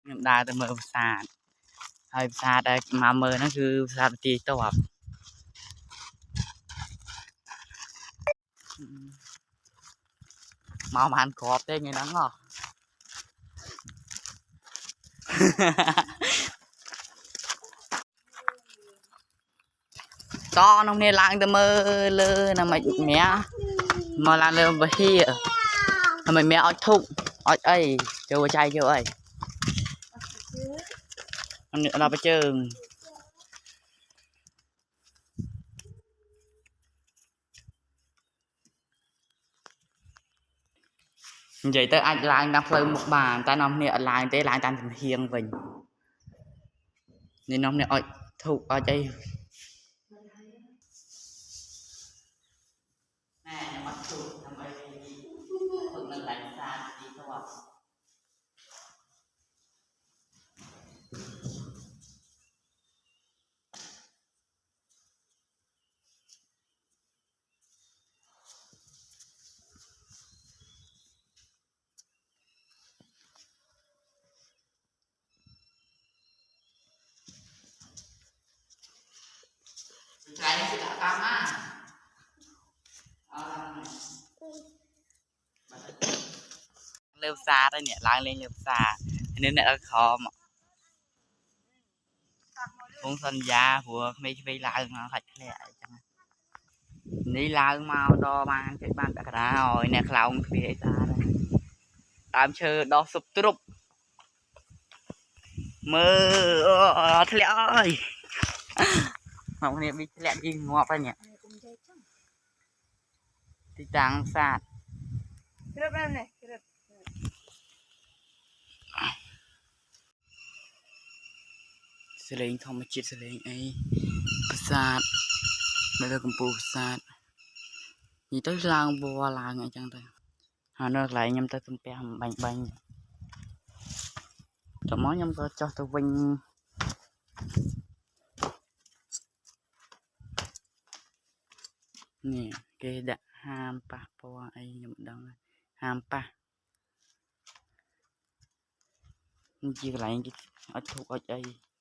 ខ្ញុំដើរទៅមើលប្រាសាទហើយប្រាសាទដែលមកមើលហ្នឹងគឺប្រាសាទបន្ទាយទ័ពមកបានក្របទេថ្ងៃហ្នឹងហ៎តនំនេះឡើងទៅមើលលើណាមិនម៉ែមកឡើងលើវិហារណាមិនម៉ែអត់ធុកអត់អីចូលចៃចូលអីដល់បជើងនិយាយទៅអាចឡើងតាមផ្លូវមុខបានតែនំនេះអត់ឡើងទេឡើងតាមជំហៀងវិញនេះនំនេះអត់ធុកអត់អីណែអត់ធុកដើម្បីធុកនៅកន្លែងសាទទីទ័ពថ្ងៃនេះគឺដាក់កម្មណាលើផ្សារទៅនេះឡើងលេងលើផ្សារនេះអ្នកអត់ខំគង់សន្យាព្រោះក្មេងៗឡើងមកខាច់ធ្លាក់អីចឹងនេះឡើងមកដល់បានជិះបានពាក់កណ្ដាលឲ្យអ្នកខ្លោងទ្វារអីស្អាតដើមឈើដោះស៊ុបទ្រុបមើលអត់ធ្លាក់អើយមកគ្នាវាធ្លាក់ជីងាប់ហើយនេះទីតាំងសាទគ្របណានេះគ្របសលេងធម្មជាតិសលេងអីប្រាសាទនៅលើកំពូលប្រាសាទនិយាយទៅឡើងវល់ឡើងអីចឹងទៅហើយនៅកន្លែងខ្ញុំទៅសំពះបាញ់ចាំមកខ្ញុំក៏ចុះទៅវិញនេះគេដាក់ហាមប៉ះពាល់អីខ្ញុំមិនដឹងហាមប៉ះនេះជាកន្លែងគេអត់ធុកអត់អី